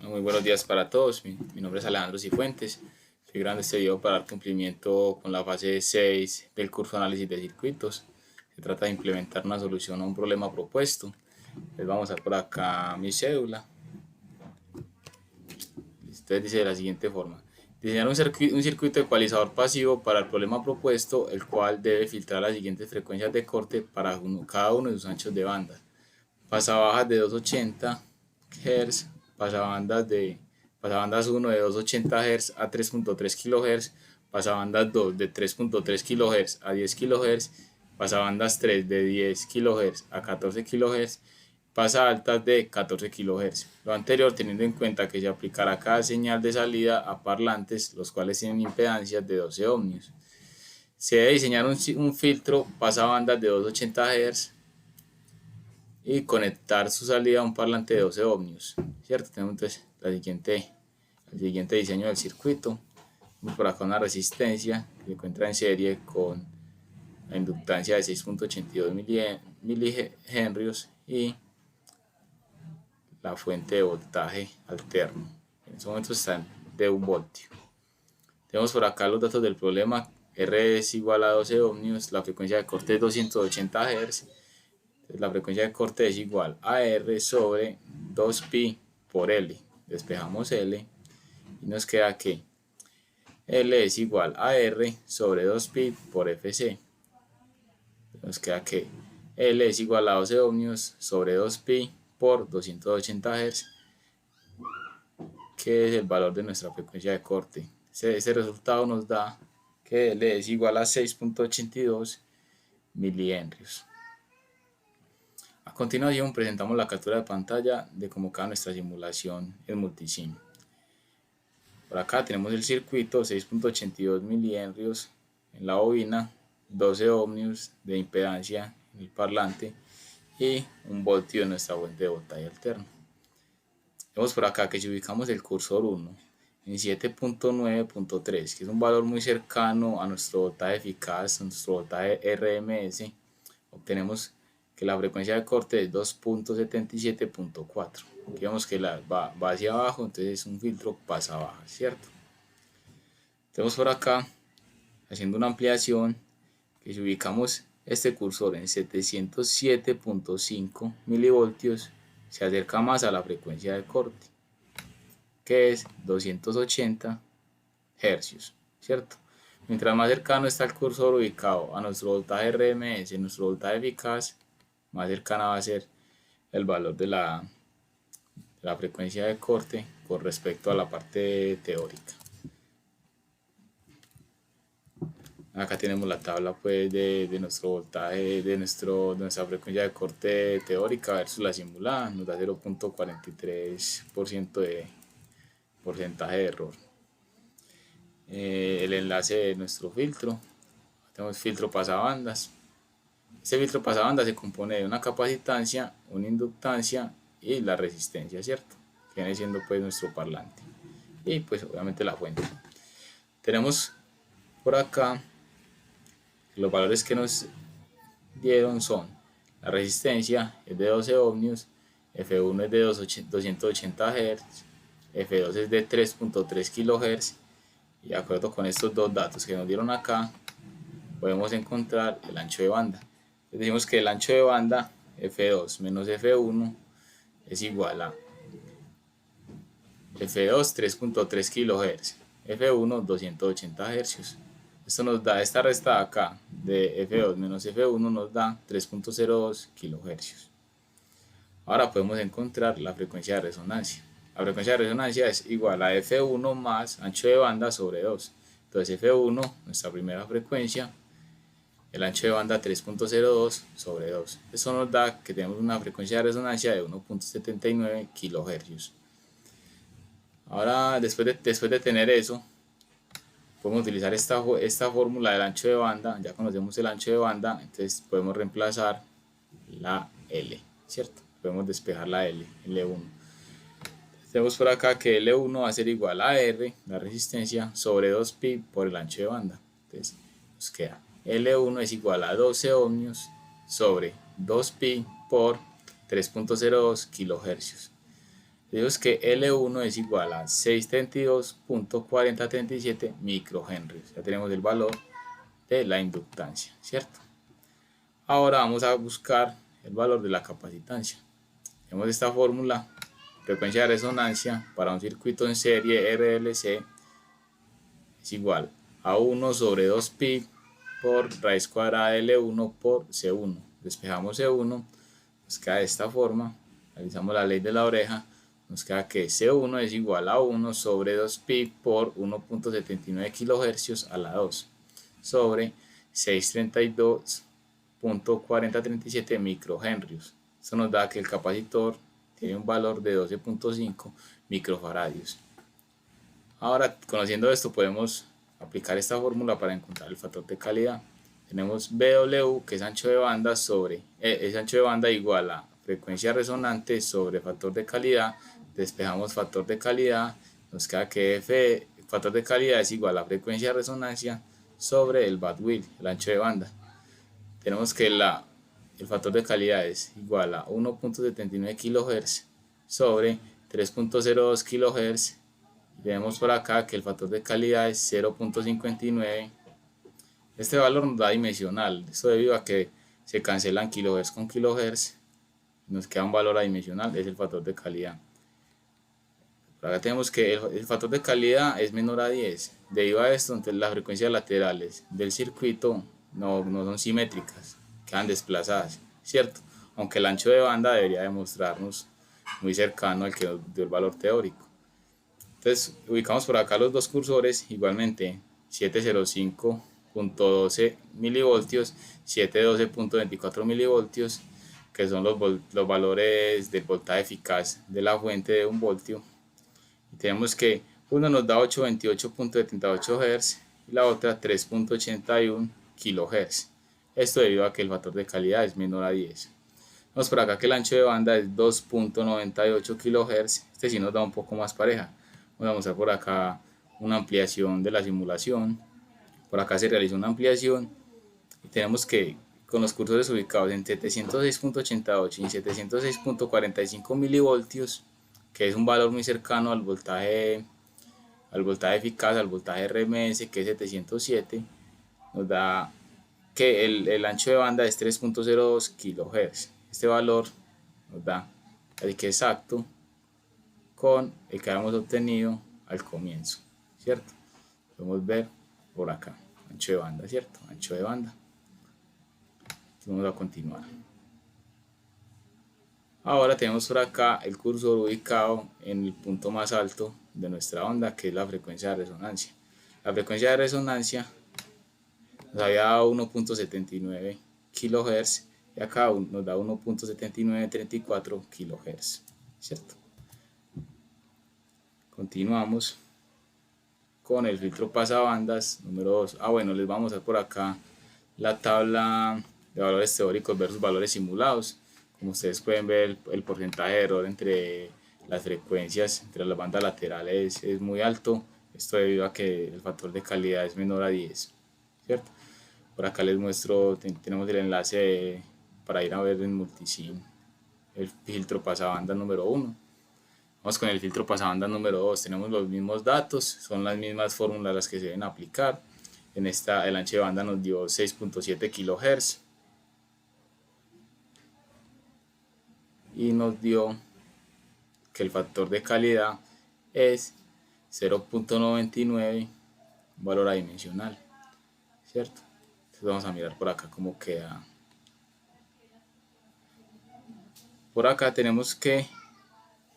Muy buenos días para todos. Mi nombre es Alejandro Cifuentes. Estoy grabando este video para dar cumplimiento con la fase 6 del curso de análisis de circuitos. Se trata de implementar una solución a un problema propuesto. Les vamos a dar por acá mi cédula. Entonces dice de la siguiente forma: diseñar un circuito ecualizador pasivo para el problema propuesto, el cual debe filtrar las siguientes frecuencias de corte para cada uno de sus anchos de banda. Pasabajas de 280 Hz, pasabandas 1 de 280 Hz a 3.3 kHz, pasabandas 2 de 3.3 kHz a 10 kHz, pasabandas 3 de 10 kHz a 14 kHz, pasa altas de 14 kHz. Lo anterior teniendo en cuenta que se aplicará cada señal de salida a parlantes, los cuales tienen impedancias de 12 ohmios. Se debe diseñar un filtro pasabandas de 280 Hz y conectar su salida a un parlante de 12 ohmios, ¿cierto? Tenemos entonces el siguiente diseño del circuito. Tenemos por acá una resistencia que se encuentra en serie con la inductancia de 6.82 milihenrios y la fuente de voltaje alterno. En este momento está de 1 voltio. Tenemos por acá los datos del problema. R es igual a 12 ohmios, la frecuencia de corte es 280 Hz. La frecuencia de corte es igual a R sobre 2pi por L. Despejamos L y nos queda que L es igual a R sobre 2pi por Fc. Nos queda que L es igual a 12 ohmios sobre 2pi por 280 Hz, que es el valor de nuestra frecuencia de corte. Ese resultado nos da que L es igual a 6.82 milihenrios. A continuación presentamos la captura de pantalla de cómo queda nuestra simulación en Multisim. Por acá tenemos el circuito, 6.82 milihenrios en la bobina, 12 ohmios de impedancia en el parlante y 1 voltio en nuestra fuente de voltaje alterno. Vemos por acá que si ubicamos el cursor 1 en 7.9.3, que es un valor muy cercano a nuestro voltaje eficaz, a nuestro voltaje RMS, obtenemos que la frecuencia de corte es 2.77.4. Aquí vemos que va hacia abajo, entonces es un filtro pasa baja, ¿cierto? Tenemos por acá, haciendo una ampliación, que si ubicamos este cursor en 707.5 milivoltios, se acerca más a la frecuencia de corte, que es 280 Hz, ¿cierto? Mientras más cercano está el cursor ubicado a nuestro voltaje RMS, nuestro voltaje eficaz, más cercana va a ser el valor de la frecuencia de corte con respecto a la parte teórica. Acá tenemos la tabla pues de nuestro voltaje, de nuestra frecuencia de corte teórica versus la simulada. Nos da 0.43% de porcentaje de error. El enlace de nuestro filtro, tenemos filtro pasabandas. Este filtro pasabandas se compone de una capacitancia, una inductancia y la resistencia, ¿cierto? Que viene siendo pues nuestro parlante. Y pues obviamente la fuente. Tenemos por acá los valores que nos dieron son: la resistencia es de 12 ohmios, F1 es de 280 Hz, F2 es de 3.3 kHz, y de acuerdo con estos dos datos que nos dieron acá, podemos encontrar el ancho de banda. Decimos que el ancho de banda F2 menos F1 es igual a F2 3.3 kHz, F1 280 Hz. Esto nos da, esta resta de acá de F2 menos F1 nos da 3.02 kHz. Ahora podemos encontrar la frecuencia de resonancia. La frecuencia de resonancia es igual a F1 más ancho de banda sobre 2. Entonces F1, nuestra primera frecuencia, el ancho de banda 3.02 sobre 2. Eso nos da que tenemos una frecuencia de resonancia de 1.79 kHz. Ahora, después de tener eso, podemos utilizar esta fórmula del ancho de banda. Ya conocemos el ancho de banda, entonces podemos reemplazar la L, ¿cierto? Podemos despejar la L1. Tenemos por acá que L1 va a ser igual a R, la resistencia, sobre 2pi por el ancho de banda. Entonces nos queda L1 es igual a 12 ohmios sobre 2pi por 3.02 kHz. Tenemos que L1 es igual a 632.4037 microhenrios. Ya tenemos el valor de la inductancia, ¿cierto? Ahora vamos a buscar el valor de la capacitancia. Tenemos esta fórmula: frecuencia de resonancia para un circuito en serie RLC es igual a 1 sobre 2pi por raíz cuadrada de L1 por C1. Despejamos C1, nos queda de esta forma. Realizamos la ley de la oreja, nos queda que C1 es igual a 1 sobre 2pi por 1.79 kHz a la 2 sobre 632.4037 microhenrios. Esto nos da que el capacitor tiene un valor de 12.5 microfaradios. Ahora, conociendo esto, podemos aplicar esta fórmula para encontrar el factor de calidad. Tenemos BW, que es ancho de banda, es ancho de banda igual a frecuencia resonante sobre factor de calidad. Despejamos factor de calidad, nos queda que factor de calidad es igual a frecuencia de resonancia sobre el bandwidth, el ancho de banda. Tenemos que el factor de calidad es igual a 1.79 kHz sobre 3.02 kHz. Vemos por acá que el factor de calidad es 0.59. Este valor nos da dimensional, esto debido a que se cancelan kilohertz con kilohertz, nos queda un valor adimensional, es el factor de calidad. Por acá tenemos que el factor de calidad es menor a 10. Debido a esto, entonces las frecuencias laterales del circuito no son simétricas, quedan desplazadas, ¿cierto? Aunque el ancho de banda debería demostrarnos muy cercano al que nos dio el valor teórico. Entonces ubicamos por acá los dos cursores, igualmente 705.12 milivoltios, 712.24 milivoltios, que son los valores del voltaje eficaz de la fuente de 1 voltio. Y tenemos que uno nos da 828.78 Hz y la otra 3.81 kHz. Esto debido a que el factor de calidad es menor a 10. Vemos por acá que el ancho de banda es 2.98 kHz. Este sí nos da un poco más pareja. Vamos a mostrar por acá una ampliación de la simulación. Por acá se realizó una ampliación y tenemos que con los cursores ubicados en 706.88 y 706.45 milivoltios, que es un valor muy cercano al voltaje eficaz, al voltaje RMS, que es 707, nos da que el ancho de banda es 3.02 kHz. Este valor nos da el que exacto con el que habíamos obtenido al comienzo, ¿cierto? Podemos ver por acá, ancho de banda, ¿cierto? Ancho de banda. Vamos a continuar. Ahora tenemos por acá el cursor ubicado en el punto más alto de nuestra onda, que es la frecuencia de resonancia. La frecuencia de resonancia nos había dado 1.79 kHz y acá nos da 1.7934 kHz, ¿cierto? Continuamos con el filtro pasabandas número 2. Bueno, les vamos a dar por acá la tabla de valores teóricos versus valores simulados. Como ustedes pueden ver, el porcentaje de error entre las frecuencias, entre las bandas laterales es muy alto. Esto debido a que el factor de calidad es menor a 10, ¿cierto? Por acá les muestro, tenemos el enlace para ir a ver en Multisim el filtro pasabandas número 1. Vamos con el filtro pasabanda número 2, tenemos los mismos datos, son las mismas fórmulas las que se deben aplicar. En esta el ancho de banda nos dio 6.7 kHz y nos dio que el factor de calidad es 0.99, un valor adimensional, ¿cierto? Entonces vamos a mirar por acá cómo queda. Por acá tenemos que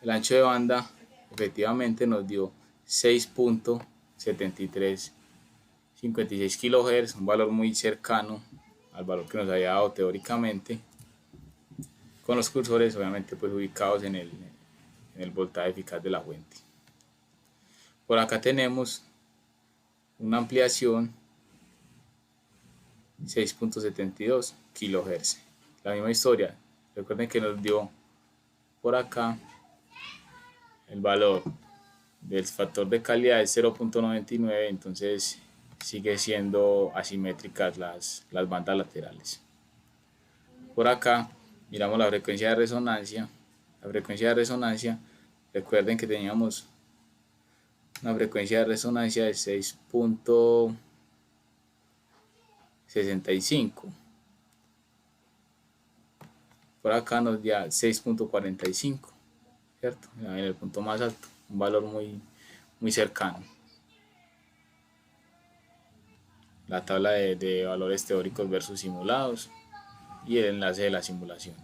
el ancho de banda efectivamente nos dio 6.7356 kHz, un valor muy cercano al valor que nos había dado teóricamente, con los cursores obviamente pues ubicados en el voltaje eficaz de la fuente. Por acá tenemos una ampliación 6.72 kHz, la misma historia. Recuerden que nos dio por acá el valor del factor de calidad es 0.99, entonces sigue siendo asimétricas las bandas laterales. Por acá miramos la frecuencia de resonancia. La frecuencia de resonancia recuerden que teníamos una frecuencia de resonancia de 6.65. Por acá nos da 6.45, ¿cierto? En el punto más alto, un valor muy cercano. La tabla de valores teóricos versus simulados y el enlace de la simulación.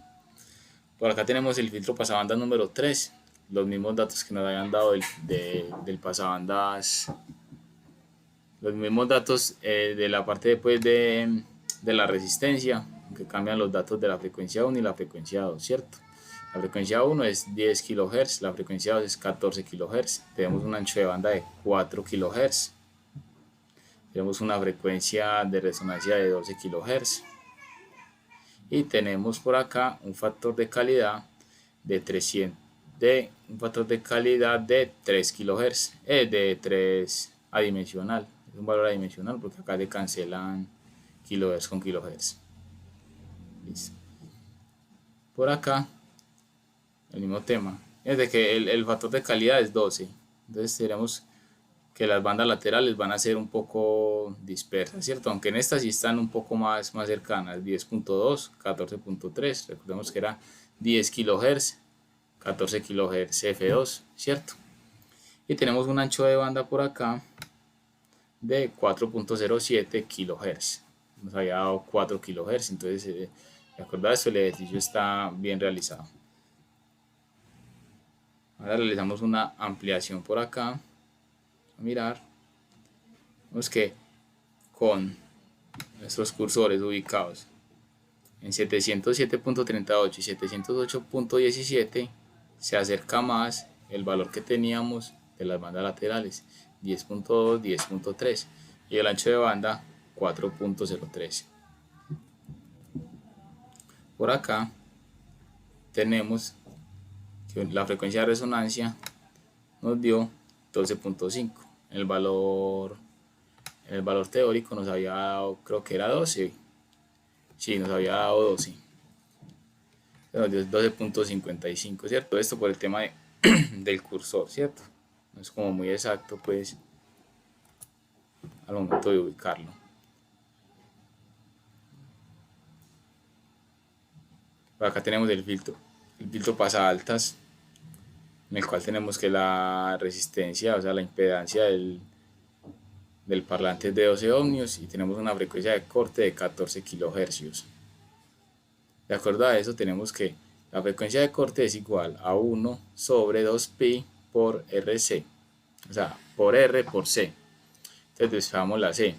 Por acá tenemos el filtro pasabandas número 3, los mismos datos que nos habían dado del pasabandas, los mismos datos de la parte después de la resistencia, que cambian los datos de la frecuencia 1 y la frecuencia 2, ¿cierto? La frecuencia 1 es 10 kHz, la frecuencia 2 es 14 kHz, tenemos un ancho de banda de 4 kHz, tenemos una frecuencia de resonancia de 12 kHz y tenemos por acá un factor de calidad de 3 kHz, de 3 adimensional, es un valor adimensional porque acá le cancelan kHz con kHz. Listo. Por acá el mismo tema, es de que el factor de calidad es 12, entonces tenemos que las bandas laterales van a ser un poco dispersas, ¿cierto? Aunque en estas sí están un poco más cercanas, 10.2, 14.3, recordemos que era 10 kHz, 14 kHz F2, ¿cierto? Y tenemos un ancho de banda por acá de 4.07 kHz, nos había dado 4 kHz, entonces de acuerdo a esto el ejercicio está bien realizado. Ahora realizamos una ampliación por acá. A mirar, vemos que con nuestros cursores ubicados en 707.38 y 708.17 se acerca más el valor que teníamos de las bandas laterales, 10.2, 10.3 y el ancho de banda 4.03. Por acá tenemos que la frecuencia de resonancia nos dio 12.5. El valor teórico nos había dado, creo que era 12. Sí, nos había dado 12. Nos dio 12.55, ¿cierto? Esto por el tema del cursor, ¿cierto? No es como muy exacto, pues, al momento de ubicarlo. Por acá tenemos el filtro pasa altas, en el cual tenemos que la resistencia, o sea, la impedancia del parlante es de 12 ohmios y tenemos una frecuencia de corte de 14 kHz. De acuerdo a eso tenemos que la frecuencia de corte es igual a 1 sobre 2pi por RC, o sea, por R por C. Entonces despejamos la C.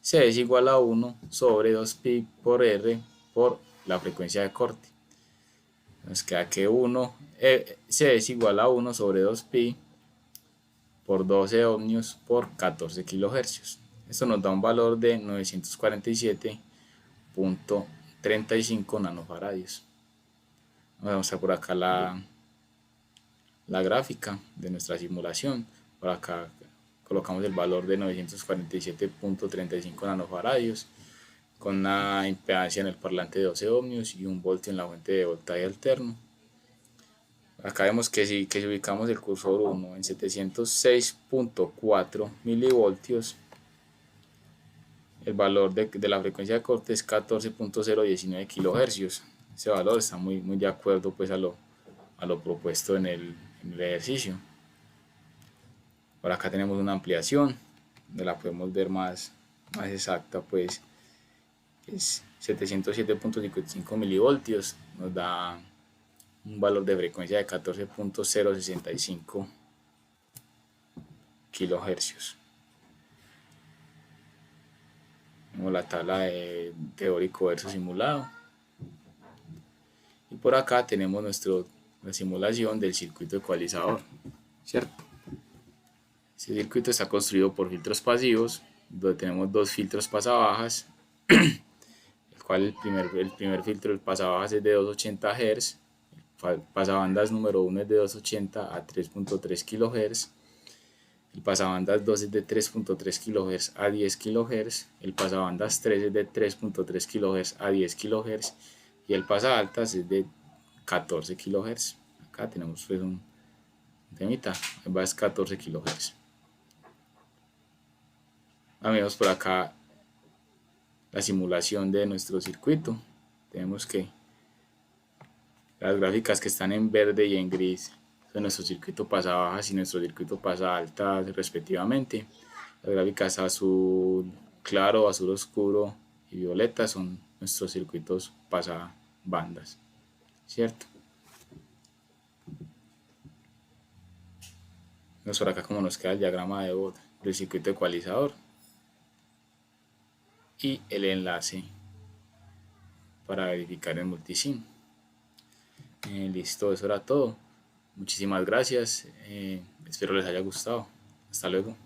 C es igual a 1 sobre 2pi por R por la frecuencia de corte. Nos queda que C es igual a 1 sobre 2pi por 12 ohmios por 14 kHz. Esto nos da un valor de 947.35 nanofaradios. Vamos a mostrar por acá la gráfica de nuestra simulación. Por acá colocamos el valor de 947.35 nanofaradios con una impedancia en el parlante de 12 ohmios y 1 voltio en la fuente de voltaje alterno. Acá vemos que si ubicamos el cursor 1 en 706.4 milivoltios, el valor de la frecuencia de corte es 14.019 kHz. Ese valor está muy de acuerdo pues a lo propuesto en el ejercicio. Por acá tenemos una ampliación, donde la podemos ver más exacta, pues es 707.55 milivoltios, nos da un valor de frecuencia de 14.065 kHz. Tenemos la tabla de teórico versus simulado. Y por acá tenemos la simulación del circuito ecualizador, ¿cierto? Este circuito está construido por filtros pasivos, donde tenemos dos filtros pasabajas, el cual el primer filtro, el pasabajas, es de 280 Hz, el pasabandas número 1 es de 280 a 3.3 kHz, el pasabandas 2 es de 3.3 kHz a 10 kHz, el pasabandas 3 es de 3.3 kHz a 10 kHz y el pasaltas es de 14 kHz. Acá tenemos pues temita, va es 14 kHz. Vemos por acá la simulación de nuestro circuito. Tenemos que las gráficas que están en verde y en gris son nuestro circuito pasa bajas y nuestro circuito pasa altas respectivamente. Las gráficas azul claro, azul oscuro y violeta son nuestros circuitos pasa bandas, ¿cierto? Vemos por acá cómo nos queda el diagrama de Bode del circuito ecualizador y el enlace para verificar el multisim. Listo, eso era todo. Muchísimas gracias. Espero les haya gustado. Hasta luego.